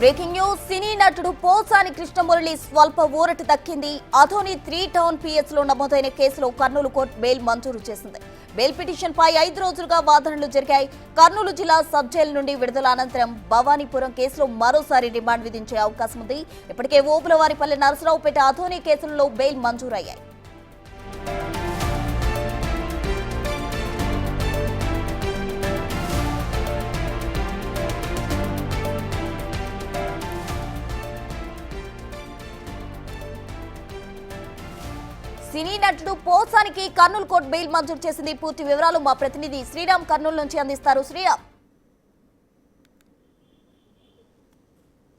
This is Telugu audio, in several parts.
Breaking news. సినీ నటుడు పోసాని కృష్ణమురళి స్వల్ప ఊరట దక్కింది. అధోని 3 టౌన్ పిఎస్ లో నమోదైన కేసులో కర్నూలు కోర్టు బెయిల్ మంజూరు చేసింది. బెయిల్ పిటిషన్ పై 5 రోజులుగా వాదనలు జరిగాయి. కర్నూలు జిల్లా సబ్ జైలు నుండి విడుదల అనంతరం భవానీపురం కేసులో మరోసారి రిమాండ్ విధించే అవకాశం ఉంది. ఇప్పటికే ఓపులవారిపల్లి నరసరావుపేట అధోని కేసులలో బెయిల్ మంజూరయ్యాయి. సినీ నటుడు పోసానికి కర్నూలు కోర్టు బెయిల్ మంజూరు చేసింది. పూర్తి వివరాలు మా ప్రతినిధి శ్రీరామ్ కర్నూలు నుంచి అందిస్తారు. శ్రీరామ్.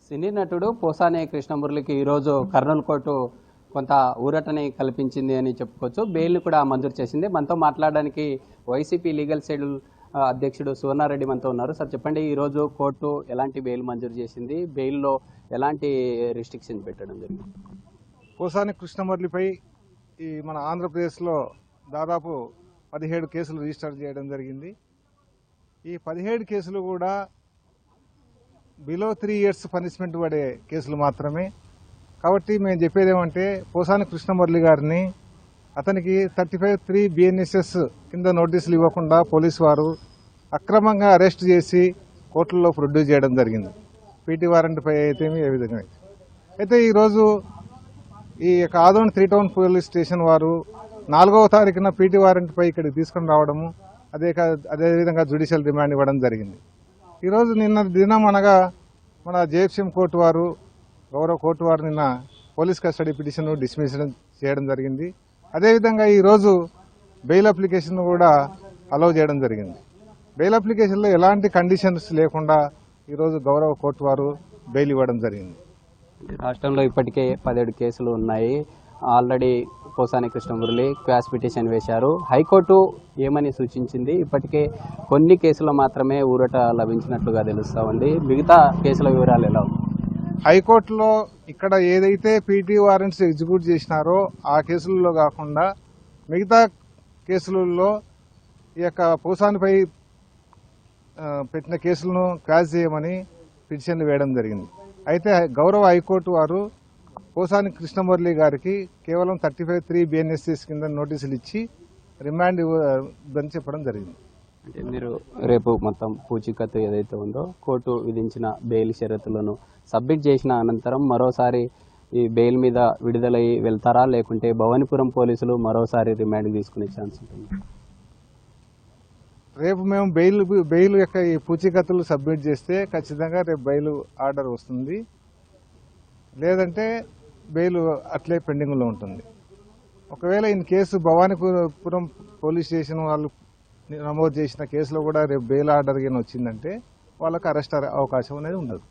సినీ నటుడు పోసాని కృష్ణమురళికి ఈరోజు కర్నూలు కోర్టు కొంత ఊరటని కల్పించింది అని చెప్పుకోవచ్చు. బెయిల్ని కూడా మంజూరు చేసింది. మనతో మాట్లాడడానికి వైసీపీ లీగల్ సెల్ అధ్యక్షుడు సువర్ణారెడ్డి మనతో ఉన్నారు. సార్ చెప్పండి, ఈరోజు కోర్టు ఎలాంటి బెయిల్ మంజూరు చేసింది? బెయిల్లో ఎలాంటి రిస్ట్రిక్షన్ పెట్టడం జరిగింది? పోసాని కృష్ణమురళిపై ఈ మన ఆంధ్రప్రదేశ్లో దాదాపు 17 కేసులు రిజిస్టర్ చేయడం జరిగింది. ఈ 17 కేసులు కూడా బిలో 3 ఇయర్స్ పనిష్మెంట్ పడే కేసులు మాత్రమే. కాబట్టి మేము చెప్పేది ఏమంటే, పోసాని కృష్ణమురళి గారిని అతనికి 35(3) BNSS కింద నోటీసులు ఇవ్వకుండా పోలీసు వారు అక్రమంగా అరెస్ట్ చేసి కోర్టుల్లో ప్రొడ్యూస్ చేయడం జరిగింది. పీటీ వారెంట్ పై అయితే ఏ విధంగా అయితే ఈరోజు ఈ యొక్క ఆదోని 3 టౌన్ పోలీస్ స్టేషన్ వారు 4వ తారీఖున పీటీ వారెంట్ పై ఇక్కడికి తీసుకుని రావడము, అదేవిధంగా జ్యుడిషియల్ రిమాండ్ ఇవ్వడం జరిగింది. ఈరోజు నిన్న దినం అనగా మన జేఎఫ్సీఎం కోర్టు వారు, గౌరవ కోర్టు వారు నిన్న పోలీస్ కస్టడీ పిటిషన్ డిస్మిస్ చేయడం జరిగింది. అదేవిధంగా ఈరోజు బెయిల్ అప్లికేషన్ కూడా అలౌ చేయడం జరిగింది. బెయిల్ అప్లికేషన్లో ఎలాంటి కండిషన్స్ లేకుండా ఈరోజు గౌరవ కోర్టు వారు బెయిల్ ఇవ్వడం జరిగింది. రాష్ట్రంలో ఇప్పటికే 17 కేసులు ఉన్నాయి. Already Posani Krishnamurali quash petition వేశారు. హైకోర్టు ఏమని సూచించింది? ఇప్పటికే కొన్ని కేసులు మాత్రమే ఊరట లభించినట్లుగా తెలుస్తా ఉంది. మిగతా కేసుల వివరాలు ఎలా ఉంది? హైకోర్టులో ఇక్కడ ఏదైతే పీటీ వారెంట్స్ ఎగ్జిక్యూట్ చేసినారో ఆ కేసులలో కాకుండా మిగతా కేసులలో ఈ యొక్క పోసానిపై పెట్టిన కేసులను క్వాష్ చేయమని పిటిషన్లు వేయడం జరిగింది. అయితే గౌరవ హైకోర్టు వారు పోసాని కృష్ణమురళి గారికి కేవలం 35(3) BNSS కింద నోటీసులు ఇచ్చి రిమాండ్ ఇవ్వని చెప్పడం జరిగింది. అంటే మీరు రేపు మొత్తం పూచీకత్తు ఏదైతే ఉందో కోర్టు విధించిన బెయిల్ షరతులను సబ్మిట్ చేసిన అనంతరం మరోసారి ఈ బెయిల్ మీద విడుదలయ్యి వెళ్తారా, లేకుంటే భవానీపురం పోలీసులు మరోసారి రిమాండ్ తీసుకునే ఛాన్స్ ఉంటుంది? రేపు మేము బెయిల్ యొక్క ఈ పూచీకత్తులు సబ్మిట్ చేస్తే ఖచ్చితంగా రేపు బెయిల్ ఆర్డర్ వస్తుంది. లేదంటే బెయిల్ అట్లే పెండింగ్లో ఉంటుంది. ఒకవేళ in case Bhavanipuram police station వాళ్ళు నమోదు చేసిన కేసులో కూడా రేపు బెయిల్ ఆర్డర్ కింద వచ్చిందంటే వాళ్ళకి అరెస్ట్ అవకాశం అనేది ఉండదు.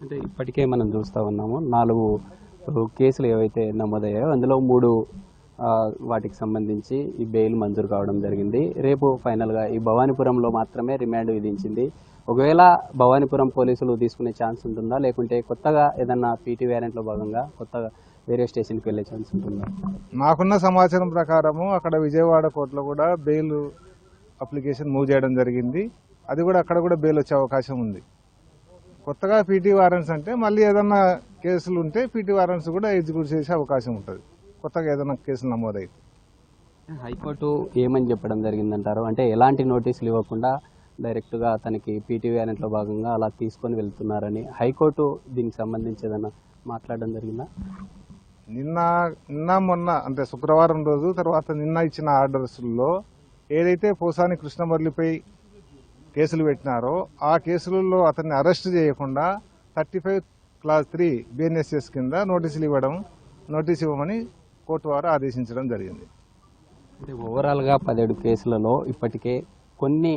అంటే ఇప్పటికే మనం చూస్తూ ఉన్నాము 4 కేసులు ఏవైతే నమోదయ్యాయో అందులో 3 వాటికి సంబంధించి ఈ బెయిల్ మంజూరు కావడం జరిగింది. రేపు ఫైనల్గా ఈ భవానీపురంలో మాత్రమే రిమాండ్ విధించింది. ఒకవేళ భవానీపురం పోలీసులు తీసుకునే ఛాన్స్ ఉంటుందా, లేకుంటే కొత్తగా ఏదన్నా పీటీ వ్యారెంట్లో భాగంగా కొత్తగా వేరే స్టేషన్కి వెళ్ళే ఛాన్స్ ఉంటుందా? మాకున్న సమాచారం ప్రకారము అక్కడ విజయవాడ కోర్టులో కూడా బెయిల్ అప్లికేషన్ మూవ్ చేయడం జరిగింది. అది కూడా అక్కడ కూడా బెయిల్ వచ్చే అవకాశం ఉంది. కొత్తగా పీటీ వారెంట్స్ అంటే మళ్ళీ ఏదన్నా కేసులు ఉంటే పీటీ వారెంట్స్ కూడా ఎగ్జిక్యూట్ చేసే అవకాశం ఉంటుంది, కొత్తగా ఏదైనా కేసులు నమోదైతే. హైకోర్టు ఏమని చెప్పడం జరిగిందంటారు? అంటే ఎలాంటి నోటీసులు ఇవ్వకుండా డైరెక్ట్గా తనకి పీటీ వ్యారెంట్లో భాగంగా అలా తీసుకొని వెళ్తున్నారని హైకోర్టు దీనికి సంబంధించి ఏదైనా మాట్లాడడం జరిగిందా? నిన్న మొన్న అంటే శుక్రవారం రోజు తర్వాత నిన్న ఇచ్చిన ఆర్డర్స్లో ఏదైతే పోసాని కృష్ణమురళిపై కేసులు పెట్టినారో ఆ కేసులలో అతన్ని అరెస్ట్ చేయకుండా 35(3) BNSS కింద నోటీసు ఇవ్వమని కోర్టు వారు ఆదేశించడం జరిగింది. అంటే ఓవరాల్గా 17 కేసులలో ఇప్పటికే కొన్ని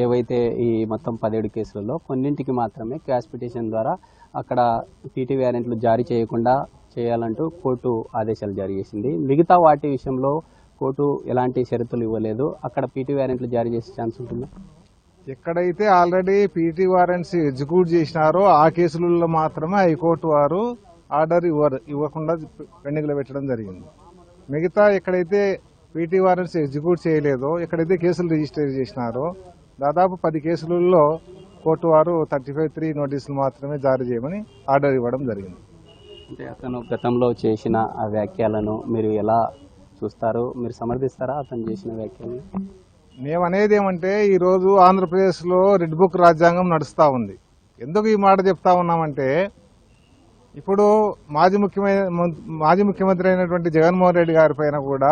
ఏవైతే ఈ మొత్తం 17 కేసులలో కొన్నింటికి మాత్రమే క్వాష్ పిటిషన్ ద్వారా అక్కడ పీటీ వ్యారెంట్లు జారీ చేయకుండా చేయాలంటూ కోర్టు ఆదేశాలు జారీ చేసింది. మిగతా వాటి విషయంలో కోర్టు ఎలాంటి షరతులు ఇవ్వలేదు. అక్కడ పీటీ వ్యారెంట్లు జారీ చేసే ఛాన్స్ ఉంటుందా? ఎక్కడైతే ఆల్రెడీ పీటీ వారెంట్స్ ఎగ్జిక్యూట్ చేసినారో ఆ కేసులలో మాత్రమే హైకోర్టు వారు ఆర్డర్ ఇవ్వకుండా పెండింగ్లో పెట్టడం జరిగింది. మిగతా ఎక్కడైతే పీటీ వారెంట్స్ ఎగ్జిక్యూట్ చేయలేదో, ఎక్కడైతే కేసులు రిజిస్టర్ చేసినారో దాదాపు 10 కేసులలో కోర్టు వారు 35(3) నోటీసులు మాత్రమే జారీ చేయమని ఆర్డర్ ఇవ్వడం జరిగింది. అంటే అతను గతంలో చేసిన ఆ వ్యాఖ్యలను మీరు ఎలా చూస్తారు? మీరు సమర్థిస్తారా అతను చేసిన వ్యాఖ్యలను? మేమనేది ఏమంటే ఈరోజు ఆంధ్రప్రదేశ్లో రెడ్ బుక్ రాజ్యాంగం నడుస్తూ ఉంది. ఎందుకు ఈ మాట చెప్తా ఉన్నామంటే ఇప్పుడు మాజీ ముఖ్యమంత్రి అయినటువంటి జగన్మోహన్ రెడ్డి గారి పైన కూడా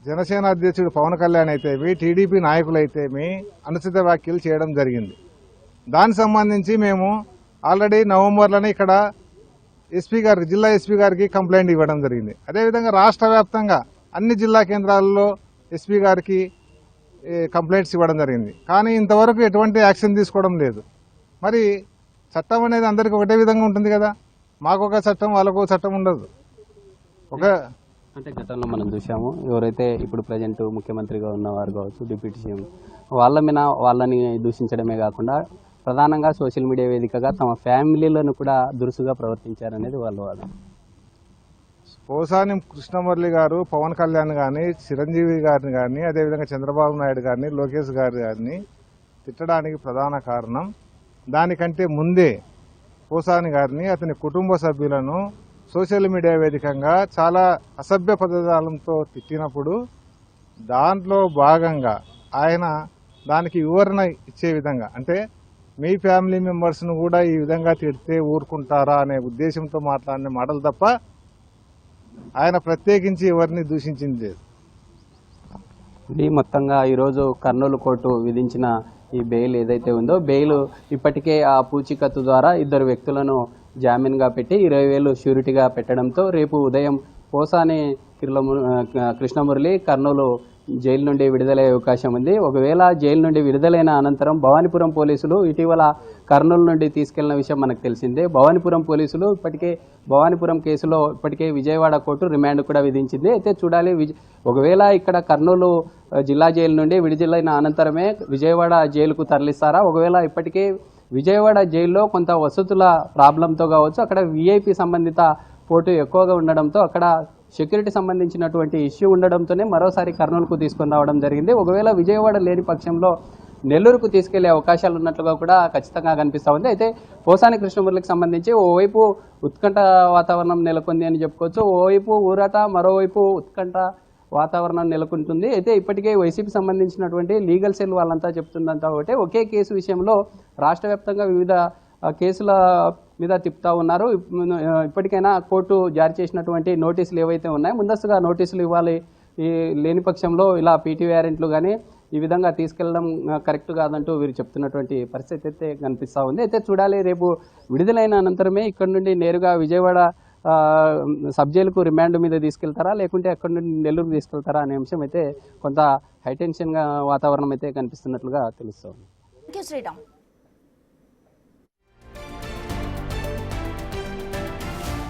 జనసేన అధ్యక్షుడు పవన్ కళ్యాణ్ అయితేమి, టీడీపీ నాయకులైతేమి అనుచిత వ్యాఖ్యలు చేయడం జరిగింది. దానికి సంబంధించి మేము ఆల్రెడీ నవంబర్లోనే ఇక్కడ జిల్లా ఎస్పీ గారికి కంప్లైంట్ ఇవ్వడం జరిగింది. అదేవిధంగా రాష్ట్ర వ్యాప్తంగా అన్ని జిల్లా కేంద్రాల్లో ఎస్పీ గారికి కంప్లైంట్స్ ఇవ్వడం జరిగింది. కానీ ఇంతవరకు ఎటువంటి యాక్షన్ తీసుకోవడం లేదు. మరి చట్టం అనేది అందరికీ ఒకటే విధంగా ఉంటుంది కదా, మాకు ఒక చట్టం వాళ్ళకు చట్టం ఉండదు. అంటే గతంలో మనం చూసాము, ఎవరైతే ఇప్పుడు ప్రజెంట్ ముఖ్యమంత్రిగా ఉన్నవారు కావచ్చు, డిప్యూటీ సీఎం వాళ్ళని దూషించడమే కాకుండా ప్రధానంగా సోషల్ మీడియా వేదికగా తమ ఫ్యామిలీలను కూడా దురుసుగా ప్రవర్తించారనేది వాళ్ళ వాదన. పోసాని కృష్ణమురళి గారు పవన్ కళ్యాణ్ కానీ, చిరంజీవి గారిని కానీ, అదేవిధంగా చంద్రబాబు నాయుడు గారిని, లోకేష్ గారి గారిని తిట్టడానికి ప్రధాన కారణం దానికంటే ముందే పోసాని గారిని, అతని కుటుంబ సభ్యులను సోషల్ మీడియా వేదికగా చాలా అసభ్య పదజాలంతో తిట్టినప్పుడు దాంట్లో భాగంగా ఆయన దానికి వివరణ ఇచ్చే విధంగా, అంటే మీ ఫ్యామిలీ మెంబర్స్ను కూడా ఈ విధంగా తిడితే ఊరుకుంటారా అనే ఉద్దేశంతో మాట్లాడిన మాటలు తప్ప ఆయన ప్రత్యేకించి ఎవరిని దూషించింది లేదు. ఇది మొత్తంగా ఈరోజు కర్నూలు కోర్టు విధించిన ఈ బెయిల్ ఏదైతే ఉందో, బెయిల్ ఇప్పటికే ఆ పూచీకత్తు ద్వారా 2 వ్యక్తులను జామీన్గా పెట్టి 20,000 షూరిటీగా పెట్టడంతో రేపు ఉదయం పోసాని కృష్ణమురళి కర్నూలు జైలు నుండి విడుదలయ్యే అవకాశం ఉంది. ఒకవేళ జైలు నుండి విడుదలైన అనంతరం భవానీపురం పోలీసులు ఇటీవల కర్నూలు నుండి తీసుకెళ్లిన విషయం మనకు తెలిసిందే. భవానీపురం పోలీసులు భవానీపురం కేసులో ఇప్పటికే విజయవాడ కోర్టు రిమాండ్ కూడా విధించింది. అయితే చూడాలి, ఒకవేళ ఇక్కడ కర్నూలు జిల్లా జైలు నుండి విడుదలైన అనంతరమే విజయవాడ జైలుకు తరలిస్తారా? ఒకవేళ ఇప్పటికే విజయవాడ జైల్లో కొంత వసతుల ప్రాబ్లంతో కావచ్చు, అక్కడ విఐపి సంబంధిత పోటు ఎక్కువగా ఉండడంతో అక్కడ సెక్యూరిటీ సంబంధించినటువంటి ఇష్యూ ఉండడంతోనే మరోసారి కర్నూలుకు తీసుకొని రావడం జరిగింది. ఒకవేళ విజయవాడ లేని పక్షంలో నెల్లూరుకు తీసుకెళ్లే అవకాశాలు ఉన్నట్లుగా కూడా ఖచ్చితంగా కనిపిస్తూ ఉంది. అయితే పోసాని కృష్ణమురళికి సంబంధించి ఓవైపు ఉత్కంఠ వాతావరణం నెలకొంది అని చెప్పుకోవచ్చు, ఓవైపు ఊరట, మరోవైపు ఉత్కంఠ వాతావరణం నెలకొంటుంది. అయితే ఇప్పటికే వైసీపీ సంబంధించినటువంటి లీగల్ సెల్ వాళ్ళంతా చెప్తుందంతా ఒకటే, ఒకే కేసు విషయంలో రాష్ట్ర వ్యాప్తంగా వివిధ కేసుల మీద తిప్పుతూ ఉన్నారు. ఇప్పటికైనా కోర్టు జారీ చేసినటువంటి నోటీసులు ఏవైతే ఉన్నాయో ముందస్తుగా నోటీసులు ఇవ్వాలి, లేని పక్షంలో ఇలా పీటీ వ్యారెంట్లు కానీ ఈ విధంగా తీసుకెళ్లడం కరెక్ట్ కాదంటూ వీరు చెప్తున్నటువంటి పరిస్థితి అయితే కనిపిస్తూ ఉంది. అయితే చూడాలి, రేపు విడుదలైన అనంతరమే ఇక్కడ నుండి నేరుగా విజయవాడ సబ్ జైలుకు రిమాండ్ మీద తీసుకెళ్తారా, లేకుంటే అక్కడ నుండి నెల్లూరుకు తీసుకెళ్తారా అనే అంశం అయితే కొంత హైటెన్షన్గా వాతావరణం అయితే కనిపిస్తున్నట్లుగా తెలుస్తుంది. శ్రీరామ్.